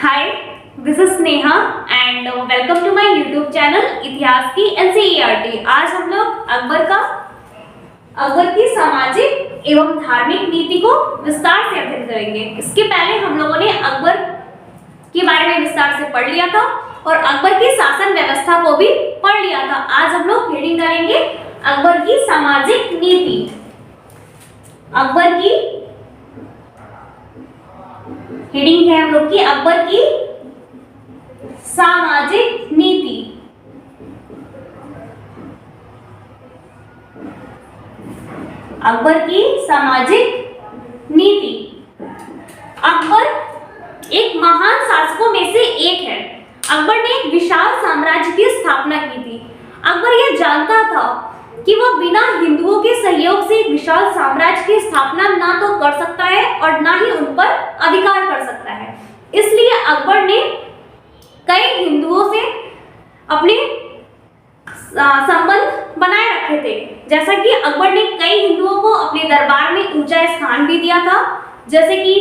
Hi, this is Sneha and welcome to my YouTube channel इतिहास की NCERT. आज हम लोग अकबर की सामाजिक एवं धार्मिक नीति को विस्तार से अध्ययन करेंगे। इसके पहले हम लोगों ने अकबर के बारे में विस्तार से पढ़ लिया था और अकबर की शासन व्यवस्था को भी पढ़ लिया था। आज हम लोग हेडिंग करेंगे अकबर की सामाजिक नीति। अकबर की हेडिंग है हम लोग की अकबर की सामाजिक नीति। अकबर की सामाजिक नीति। अकबर एक महान शासकों में से एक है। अकबर ने एक विशाल साम्राज्य की स्थापना की थी। अकबर यह जानता था कि वह बिना हिंदुओं के सहयोग से एक विशाल साम्राज्य की स्थापना ना तो कर सकता है और ना ही उन पर अधिकार कर सकता है। इसलिए अकबर ने कई हिंदुओं से अपने संबंध बनाए रखे थे। जैसा कि अकबर ने कई हिंदुओं को अपने दरबार में ऊंचा स्थान भी दिया था। जैसे कि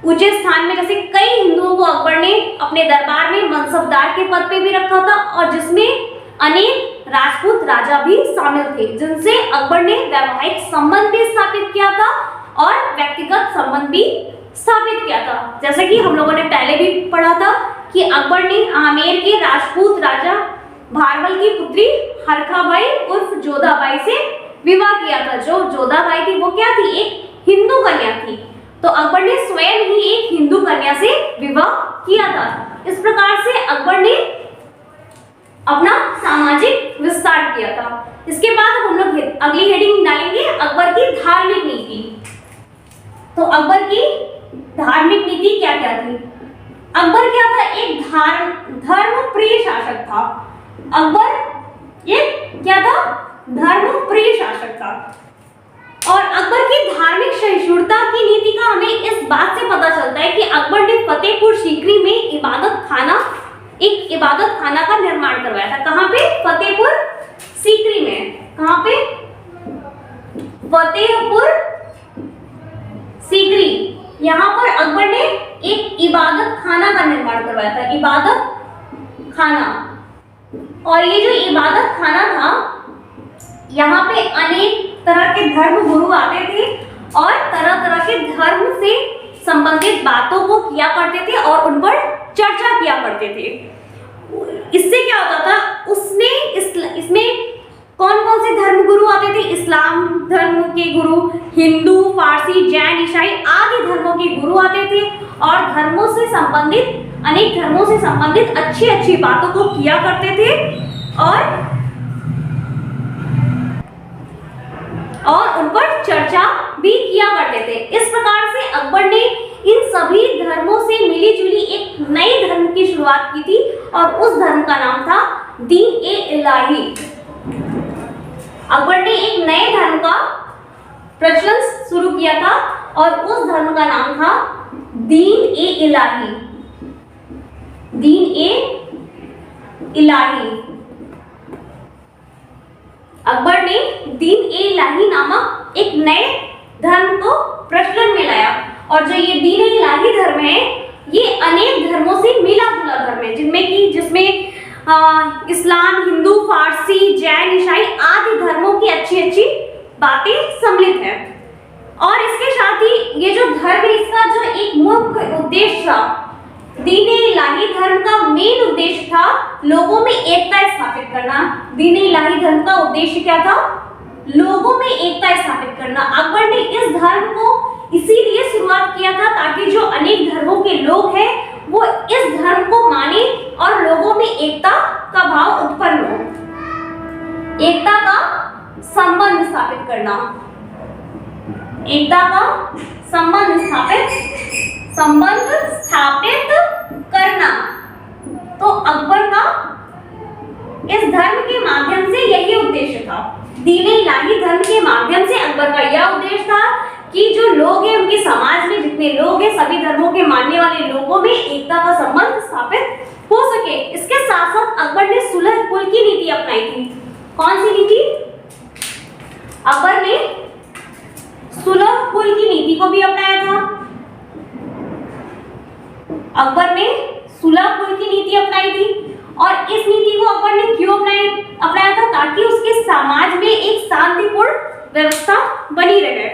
ऊंचे स्थान में जैसे कई हिंदुओं को अकबर ने अपने दरबार में मनसबदार के पद पे भी रखा था और जिसमें अनेक राजपूत राजा भी शामिल थे, जिनसे अकबर ने वैवाहिक संबंध भी स्थापित किया था और व्यक्तिगत संबंध भी स्थापित किया था। जैसे कि हम लोगों ने पहले भी पढ़ा था कि अकबर ने आमेर के राजपूत राजा भारमल की पुत्री हरखाबाई उर्फ जोधाबाई से विवाह किया था। जो जोधाबाई थी वो क्या थी? एक हिंदू कन्या थी। तो अकबर ने स्वयं ही एक हिंदू कन्या से विवाह किया था। इस प्रकार से अकबर ने अपना सामाजिक विस्तार किया था। इसके बाद हम लोग अगली हेडिंग डालेंगे अकबर की धार्मिक नीति। तो अकबर की धार्मिक नीति क्या क्या थी? अकबर क्या था? एक धर्म प्रिय शासक था। अकबर एक क्या था? धर्म प्रिय शासक था। और अकबर की धार्मिक सहिष्णुता की नीति का हमें इस बात से पता चलता है कि अकबर ने फतेहपुर सीकरी में एक इबादत खाना का निर्माण करवाया था। कहां पे? फतेहपुर सीकरी में। कहां पे? फतेहपुर सीकरी। यहां पर अकबर ने एक इबादत खाना का निर्माण करवाया था। इबादत खाना। और ये जो इबादत खाना था, यहाँ पे अनेक तरह के धर्म गुरु आते थे और तरह तरह के धर्म से संबंधित बातों को किया करते थे और उन पर चर्चा किया करते थे। इससे क्या होता था? इसमें कौन कौन से धर्म गुरु आते थे? इस्लाम धर्म के गुरु, हिंदू, फारसी, जैन, ईसाई आदि धर्मों के गुरु आते थे और अनेक धर्मों से संबंधित अच्छी अच्छी बातों को किया करते थे और उन पर चर्चा भी किया करते थे। इस प्रकार से अकबर ने इन सभी धर्मों से मिली जुली एक नए धर्म की शुरुआत की थी और उस धर्म का नाम था दीन-ए-इलाही। अकबर ने एक नए धर्म का प्रचलन शुरू किया था और उस धर्म का नाम था दीन-ए-इलाही। दीन-ए-इलाही। अकबर ने दीन-ए-इलाही नामक एक नए धर्म को प्रचलन में लाया और जो ये दीन-ए-इलाही धर्म है ये अनेक धर्मों से मिला जुला धर्म है, जिसमें इस्लाम, हिंदू, फारसी, जैन, ईसाई आदि धर्मों की अच्छी अच्छी बातें सम्मिलित है। और इसके साथ ही ये जो धर्म है इसका जो एक मुख्य उद्देश्य था, दीन-ए-इलाही धर्म का मेन उद्देश्य था लोगों में एकता स्थापित करना। दीन-ए-इलाही धर्म का उद्देश्य क्या था? लोगों में एकता स्थापित करना। अकबर ने इस धर्म को इसीलिए शुरुआत किया था ताकि जो अनेक धर्मों के लोग हैं वो इस धर्म को माने और लोगों में एकता का भाव उत्पन्न हो। एकता का संबंध स्थापित करना। एकता का संबंध स्थापित करना। तो अकबर का इस धर्म के माध्यम से यही उद्देश्य था। दीन-ए-इलाही धर्म के माध्यम से अकबर का यह उद्देश्य था कि जो लोग हैं उनके समाज में जितने लोग हैं सभी धर्मों के मानने वाले लोगों में एकता का संबंध स्थापित हो सके। इसके साथ साथ अकबर ने सुलह कुल की नीति अपनाई थी। कौन सी नीति? अकबर ने सुलह कुल की नीति को भी अपनाया था। अकबर ने सुलह कुल की नीति अपनाई थी। और इस नीति को अकबर ने क्यों अपनाया था? ताकि उसके समाज में एक शांतिपूर्ण व्यवस्था बनी रहे,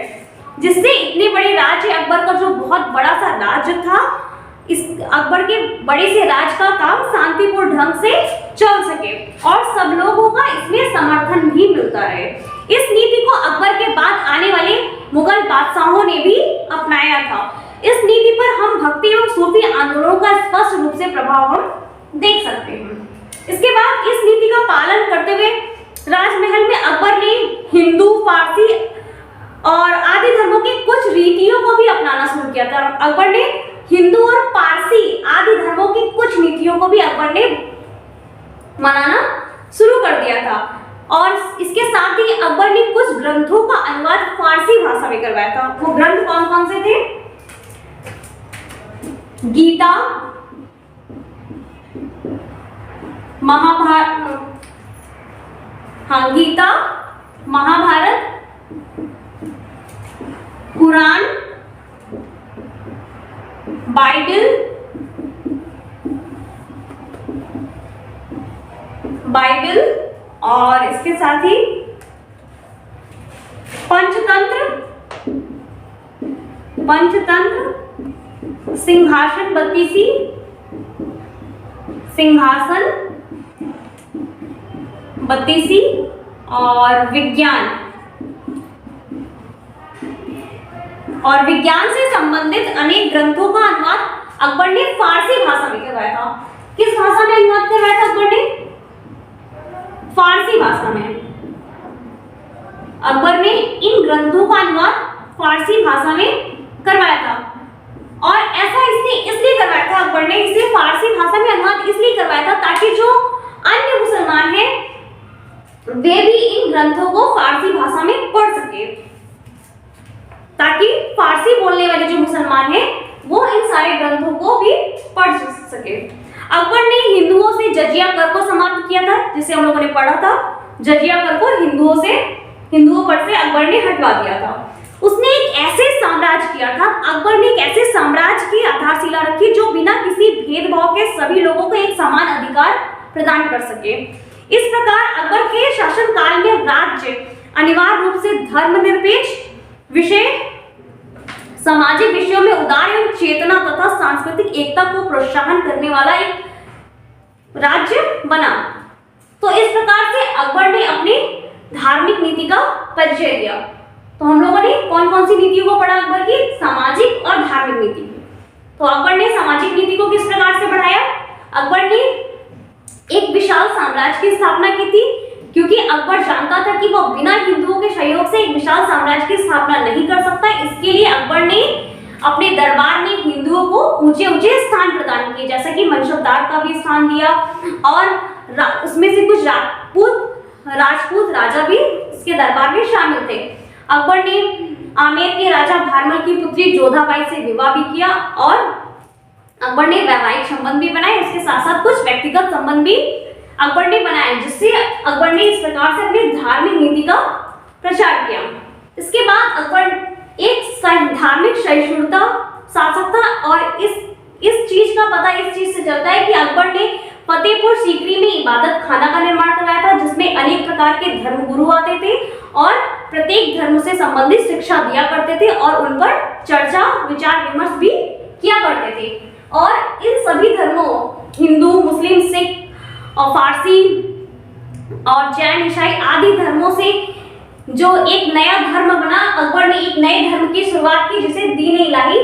जिससे इतने बड़े राज्य अकबर का जो बहुत बड़ा सा राज्य था, इस अकबर के बड़े से राज का काम शांतिपूर्ण ढंग से चल सके और सब लोगों का इसमें समर्थन भी मिलता रहे। इस नीति को अकबर के बाद आने वाले मुगल बादशाहों ने भी अपनाया था। इस नीति पर हम भक्ति एवं सूफी आंदोलनों का स्पष्ट रूप से प्रभाव हम देख सकते हैं। इसके बाद इस नीति का पालन करते हुए राजमहल में अकबर ने हिंदू, फारसी और आदि धर्मों की कुछ रीतियों को भी अपनाना शुरू किया था। अकबर ने हिंदू और पारसी आदि धर्मों की कुछ नीतियों को भी अकबर ने मनाना शुरू कर दिया था। और इसके साथ ही अकबर ने कुछ ग्रंथों का अनुवाद फारसी भाषा में करवाया था। वो ग्रंथ कौन कौन से थे? गीता, गीता, महाभारत, कुरान, बाइबल और इसके साथ ही पंचतंत्र, सिंहासन 32 और विज्ञान से संबंधित अनेक ग्रंथों का अनुवाद अकबर ने फारसी भाषा में करवाया था। किस भाषा में अनुवाद करवाया था अकबर ने? फारसी भाषा में। अकबर ने इन ग्रंथों का अनुवाद फारसी भाषा में करवाया था। और ऐसा इसलिए करवाया था अकबर ने, इसे फारसी भाषा में अनुवाद इसलिए करवाया था ताकि जो अन्य मुसलमान हैं वे भी इन ग्रंथों को फारसी भाषा में पढ़ सके, ताकि फारसी बोलने वाले जो मुसलमान हैं वो इन सारे ग्रंथों को भी पढ़ सके। अकबर ने हिंदुओं से जजिया कर को समाप्त किया था, जिसे हम लोगों ने पढ़ा था। जजिया कर को हिंदुओं पर से अकबर ने हटवा दिया था। उसने एक ऐसे साम्राज्य किया था, अकबर ने एक ऐसे साम्राज्य की आधारशिला रखी जो बिना किसी भेदभाव के सभी लोगों को एक समान अधिकार प्रदान कर सके। इस प्रकार अकबर के शासन काल में राज्य अनिवार्य रूप से धर्मनिरपेक्ष विषय, सामाजिक विषयों में उदार एवं चेतना तथा सांस्कृतिक एकता को प्रोत्साहन करने वाला एक राज्य बना। तो इस प्रकार से अकबर ने अपनी धार्मिक नीति का परिचय दिया। तो हम लोगों ने कौन कौन सी नीतियों को पढ़ा अकबर की? सामाजिक और धार्मिक नीति। तो अकबर ने सामाजिक नीति को किस प्रकार से बढ़ाया? अकबर ने एक विशाल साम्राज्य की स्थापना की थी, क्योंकि अकबर जानता था कि वह बिना हिंदुओं के सहयोग से एक विशाल साम्राज्य की स्थापना नहीं कर सकता। इसके लिए अकबर ने अपने दरबार में हिंदुओं को ऊंचे ऊंचे स्थान प्रदान किए, जैसा कि मनसबदार का भी स्थान दिया और उसमें से कुछ राजपूत राजा भी इसके दरबार में शामिल थे। अकबर ने आमेर के राजा भारमल की पुत्री जोधाबाई से विवाह भी किया और अकबर ने वैवाहिक संबंध भी बनाए। इसके साथ साथ कुछ व्यक्तिगत संबंध भी अकबर ने बनाए, जिससे अकबर ने इस प्रकार से अपनी धार्मिक नीति का प्रचार किया। इसके बाद अकबर एक धार्मिक सहिष्णुता शासक था और इस चीज का पता इस चीज से चलता है कि अकबर ने फतेहपुर सीकरी में इबादत खाना का निर्माण करवाया था, जिसमें अनेक प्रकार के धर्मगुरु आते थे और प्रत्येक धर्म से संबंधित शिक्षा दिया करते थे और उन पर चर्चा विचार विमर्श भी किया करते थे। और इन सभी धर्मों, हिंदू, मुस्लिम, सिख और फारसी और जैन, ईसाई आदि धर्मों से जो एक नया धर्म बना, अकबर ने एक नए धर्म की शुरुआत की जिसे दीन इलाही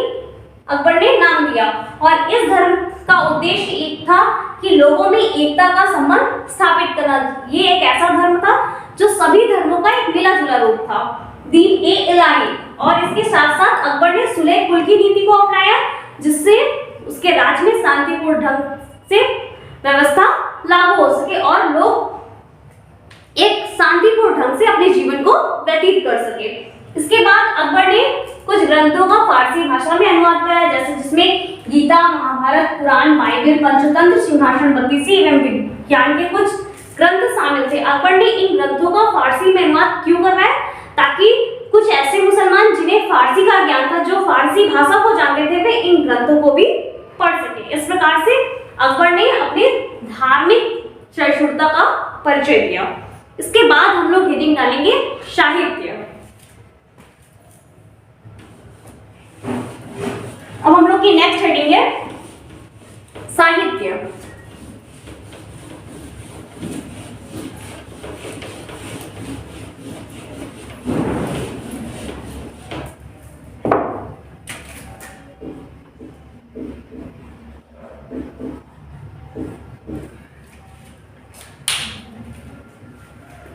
अकबर ने नाम दिया। और इस धर्म का उद्देश्य एक था कि लोगों में एकता का संबंध स्थापित करना। ये एक ऐसा धर्म था जो सभी धर्मों का एक मिला जुला रूप था, दीन ए इलाही। और इसके साथ साथ अकबर ने सुलह कुल की नीति को अपनाया, जिससे उसके राज्य में शांतिपूर्ण ढंग से व्यवस्था लागू हो सके और लोग एक शांतिपूर्ण ढंग से अपने जीवन को व्यतीत कर सके। इसके बाद अकबर ने कुछ ग्रंथों का फारसी भाषा में अनुवाद कराया, जैसे जिसमें गीता, महाभारत, कुरान, बाइबल, पंचतंत्र, सिंहासन 32 एवं विज्ञान के कुछ ग्रंथ शामिल थे। अकबर ने इन ग्रंथों का फारसी में अनुवाद क्यों करवाया? ताकि कुछ ऐसे मुसलमान जिन्हें फारसी का ज्ञान था, जो फारसी भाषा को जानते थे, वे इन ग्रंथों को भी पढ़ सके। इस प्रकार से अकबर ने अपने धार्मिक सहिष्णुता का परिचय दिया। इसके बाद हम लोग हेडिंग डालेंगे साहित्य। अब हम लोग की नेक्स्ट हेडिंग है साहित्य।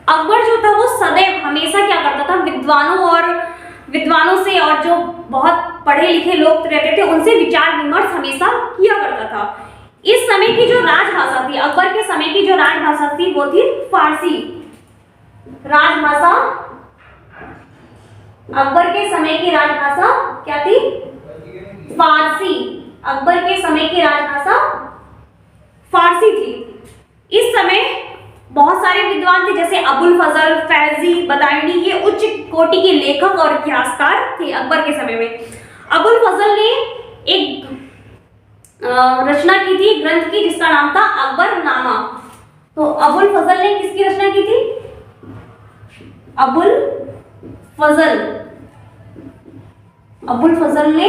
अकबर जो था वो सदैव हमेशा क्या करता था, विद्वानों से और जो बहुत पढ़े लिखे लोग रहते थे उनसे विचार विमर्श हमेशा किया करता था। इस समय की जो राजभाषा थी, अकबर के समय की जो राजभाषा थी वो थी फारसी राजभाषा। अकबर के समय की राजभाषा क्या थी? फारसी। अकबर के समय की राजभाषा फारसी थी। इस समय बहुत सारे विद्वान थे जैसे अबुल फजल, फैजी, बदायूनी, ये उच्च कोटि के लेखक और इतिहासकार थे अकबर के समय में। अबुल फजल ने एक रचना की थी ग्रंथ की जिसका नाम था अकबरनामा। तो अबुल फजल ने किसकी रचना की थी? अबुल फजल ने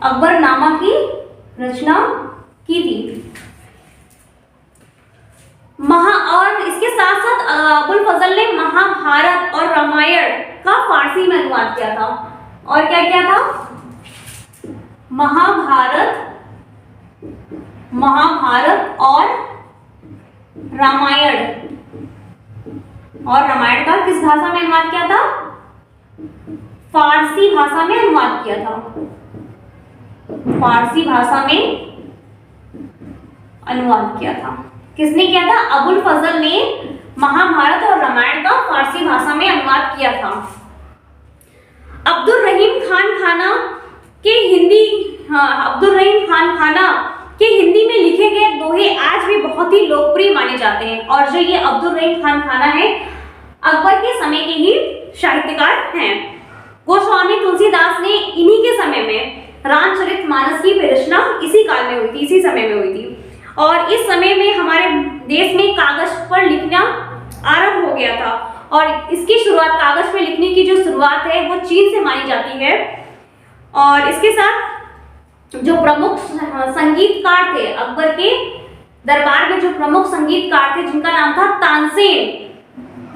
अकबरनामा की रचना की थी। और इसके साथ साथ अबुल फजल ने महाभारत और रामायण का फारसी में अनुवाद किया था। और क्या किया था? महाभारत और रामायण का किस भाषा में अनुवाद किया था? फारसी भाषा में अनुवाद किया था। फारसी भाषा में अनुवाद किया था। किसने किया था? अबुल फजल ने महाभारत और रामायण का फारसी भाषा में अनुवाद किया था। अब्दुल रहीम खान खाना के हिंदी में लिखे गए दोहे आज भी बहुत ही लोकप्रिय माने जाते हैं। और जो ये अब्दुल रहीम खान खाना है अकबर के समय के ही साहित्यकार हैं। गोस्वामी तुलसीदास ने इन्हीं के समय में रामचरितमानस की रचना इसी काल में हुई थी, इसी समय में हुई थी। और इस समय में हमारे देश में कागज पर लिखना आरंभ हो गया था और इसकी शुरुआत, कागज पे लिखने की जो शुरुआत है वो चीन से मानी जाती है। और इसके साथ जो प्रमुख संगीतकार थे अकबर के दरबार में, जो प्रमुख संगीतकार थे जिनका नाम था तानसेन,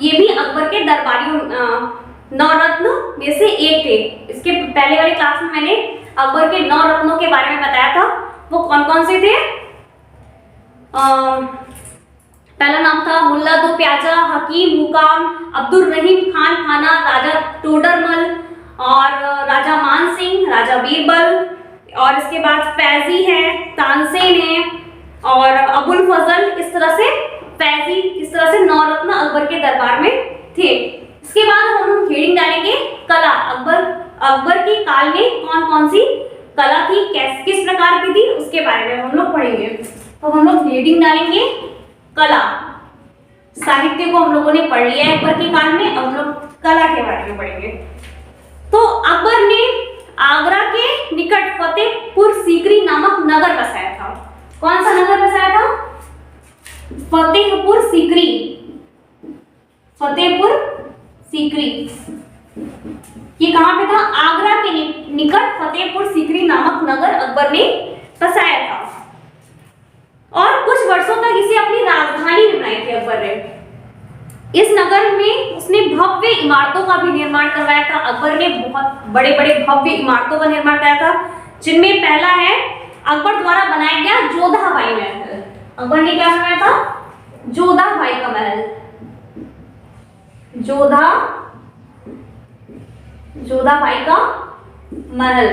ये भी अकबर के दरबारियों नवरत्न में से एक थे। इसके पहले वाले क्लास में मैंने अकबर के 9 रत्नों के बारे में बताया था। वो कौन कौन से थे? पहला नाम था मुल्ला दो प्याजा, हकीम हुकाम, अब्दुल रहीम खान खाना, राजा टोडरमल और राजा मान सिंह, राजा बीरबल। और इसके बाद फैजी है, तानसेन है और अबुल फजल। इस तरह से फैजी, इस तरह से 9 रत्न अकबर के दरबार में थे। इसके बाद हम लोग हेडिंग डालेंगे कला। अकबर के काल में कौन कौन सी कला थी, किस प्रकार की थी, उसके बारे में हम लोग पढ़ेंगे। तो हम लोग हेडिंग डालेंगे कला। साहित्य को हम लोगों ने पढ़ लिया है अकबर के काल में, अब हम लोग कला के बारे में पढ़ेंगे। तो अकबर ने आगरा के निकट फतेहपुर सीकरी नामक नगर बसाया था। कौन सा नगर बसाया था? फतेहपुर सीकरी। ये कहां पे था? आगरा के निकट फतेहपुर सीकरी नामक नगर अकबर ने बसाया था और कुछ वर्षों तक इसे अपनी राजधानी बनाई थी अकबर ने। इस नगर में उसने भव्य इमारतों का भी निर्माण करवाया था। अकबर ने बहुत बड़े बड़े भव्य इमारतों का निर्माण कराया था, जिनमें पहला है अकबर द्वारा बनाया गया जोधा भाई महल। अकबर ने क्या बनाया था? जोधा भाई का महल। जोधा भाई का महल,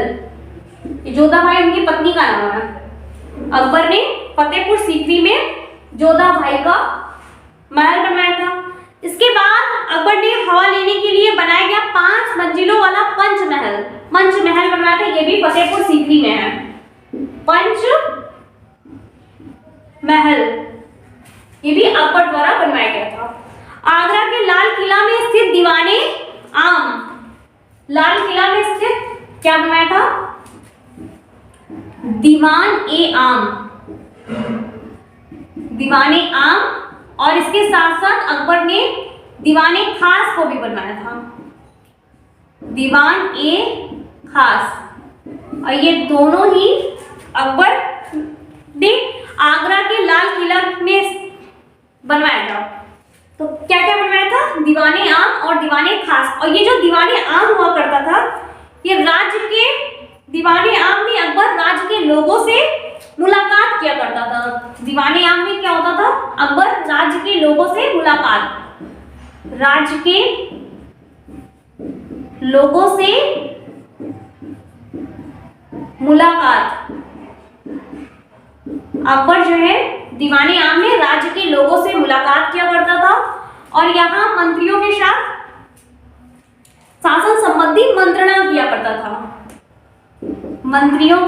जोधा भाई उनकी पत्नी का नाम है। अकबर ने फतेहपुर सीकरी में जोधा भाई का महल बनवाया था। इसके बाद अकबर ने हवा लेने के लिए बनाया गया 5 मंजिलों वाला पंचमहल बनवाया था। ये भी फतेहपुर सीकरी में है। पंचमहल ये भी अकबर द्वारा बनवाया गया था। आगरा के लाल किला में स्थित दीवाने आम, लाल किला में स्थित क्या बनवाया था? दीवान ए आम, दीवाने आम, और इसके साथ साथ अकबर ने दीवाने खास को भी बनवाया था, दीवान ए खास। और ये दोनों ही अकबर ने आगरा के लाल किला में बनवाया था। तो क्या क्या बनवाया था? दीवाने आम और दीवाने खास। और ये जो दीवाने आम हुआ करता था, ये राज्य के दीवाने आम में अकबर राज्य के लोगों से मुलाकात किया करता था। दीवाने आम में क्या होता था? अकबर राज्य के लोगों से मुलाकात, राज्य के लोगों से मुलाकात। अकबर जो है दीवाने आम में राज्य के लोगों से मुलाकात किया करता था और यहाँ मंत्रियों के साथ शासन संबंधी मंत्रणा किया करता था। मंत्रियों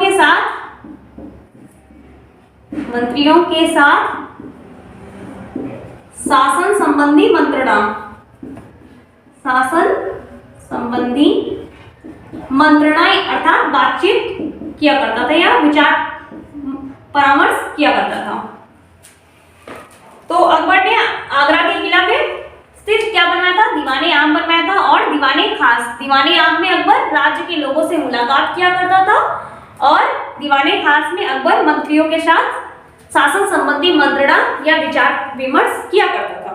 के साथ शासन संबंधी मंत्रणा, शासन संबंधी मंत्रणाएं अर्थात बातचीत किया करता था या विचार परामर्श किया करता था। तो अकबर ने आगरा के किला में स्थित क्या बनवाया था? दीवाने आम बनवाया था और दीवाने खास। दीवाने आम में अकबर राज्य के लोगों से मुलाकात किया करता था और दीवाने खास में अकबर मंत्रियों के साथ शासन संबंधी मंत्रणा या विचार विमर्श किया करता था।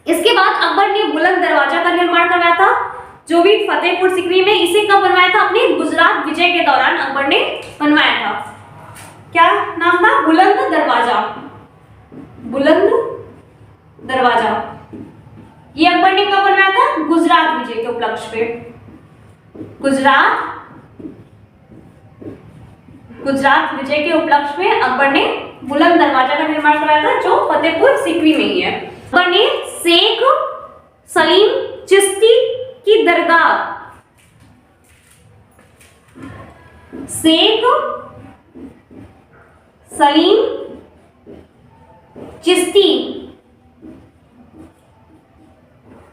इसके बाद अकबर ने बुलंद दरवाजा का निर्माण करवाया था, जो भी फतेहपुर सीकरी में। इसे कब बनवाया था? अपने गुजरात विजय के दौरान अकबर ने बनवाया था। क्या नाम था? बुलंद दरवाजा, बुलंद दरवाजा। ये अकबर ने कब बनवाया था? गुजरात विजय के उपलक्ष्य पे। गुजरात विजय के उपलक्ष्य में अकबर ने बुलंद दरवाजा का निर्माण करवाया था, जो फतेहपुर सीकरी में ही है। अकबर ने शेख सलीम चिश्ती की दरगाह, शेख सलीम चिश्ती,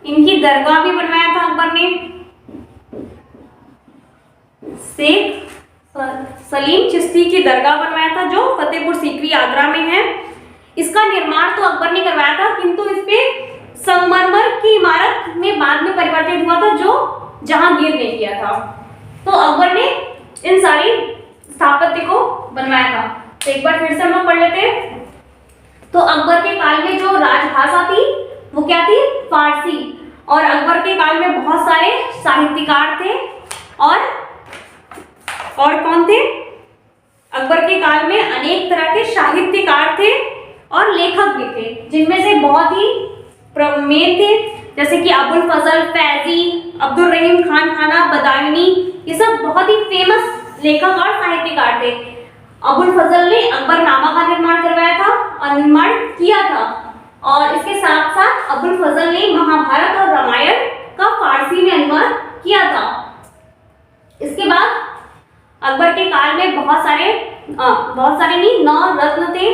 इनकी दरगाह भी बनवाया था अकबर ने। शेख सलीम चिश्ती की दरगाह बनवाया था, जो फतेहपुर सीकरी आगरा में है। इसका निर्माण तो अकबर ने करवाया था, किंतु इस पे संगमरमर की इमारत में बाद में परिवर्तित हुआ था, जो जहांगीर ने किया था। तो अकबर ने इन सारी स्थापत्य को बनवाया था। तो एक बार फिर से हम लोग पढ़ लेते हैं। तो अकबर के काल में जो राजभाषा थी वो क्या थी? फारसी। और अकबर के काल में बहुत सारे साहित्यकार थे और कौन थे? अकबर के काल में अनेक तरह के साहित्यकार थे और लेखक भी थे, जिनमें से बहुत ही प्रमेय थे, जैसे कि अबुल फजल, फैजी, अब्दुल रहीम खान खाना, बदायूनी। ये सब बहुत ही फेमस लेखक और साहित्यकार थे। अबुल फजल ने अकबरनामा का निर्माण करवाया था और निर्माण किया था, और इसके साथ साथ अबुल फजल ने महाभारत और रामायण का फारसी में अनुवाद किया था। इसके बाद अकबर के काल में बहुत सारे नहीं 9 रत्न थे,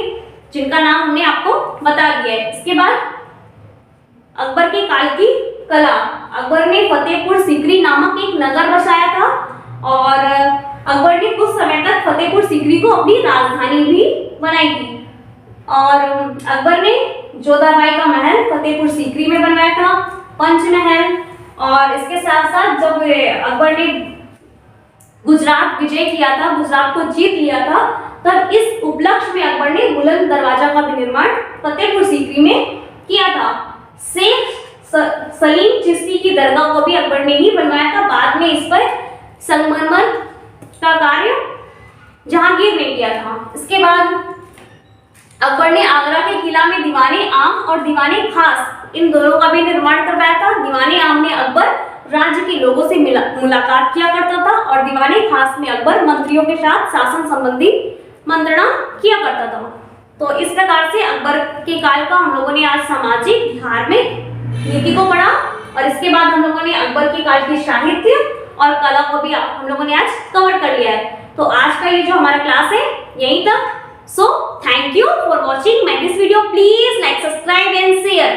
जिनका नाम हमने आपको बता दिया है। इसके बाद अकबर के काल की कला, अकबर ने फतेहपुर सीकरी नामक एक नगर बसाया था और अकबर ने कुछ समय तक फतेहपुर सीकरी को अपनी राजधानी भी बनाई थी। और अकबर ने जोधाबाई का महल फतेहपुर सीकरी में बनवाया था, पंचमहल। और इसके साथ साथ जब अकबर ने गुजरात विजय किया था, गुजरात को जीत लिया था, तब इस उपलक्ष्य में अकबर ने बुलंद दरवाजा का भी निर्माण फतेहपुर सीकरी में किया था। शेख सलीम चिश्ती की दरगाह को भी अकबर ने ही बनवाया था। बाद में इस पर संगमरमर का कार्य जहांगीर ने किया था। इसके बाद अकबर ने आगरा के किला में दीवाने आम और दीवाने खास, इन दोनों का भी निर्माण करवाया था। दीवाने आम में अकबर राज्य के लोगों से मुलाकात किया करता था और दीवाने खास में अकबर मंत्रियों के साथ शासन संबंधी मंत्रणा किया करता था। तो इस प्रकार से अकबर के काल का हम लोगों ने आज सामाजिक धार्मिक नीति को पढ़ा, और इसके बाद हम लोगों ने अकबर के काल की साहित्य और कला को भी हम लोगों ने आज कवर कर लिया है। तो आज का ये जो हमारा क्लास है यहीं तक। So thank you for watching my this video. Please like, subscribe and share.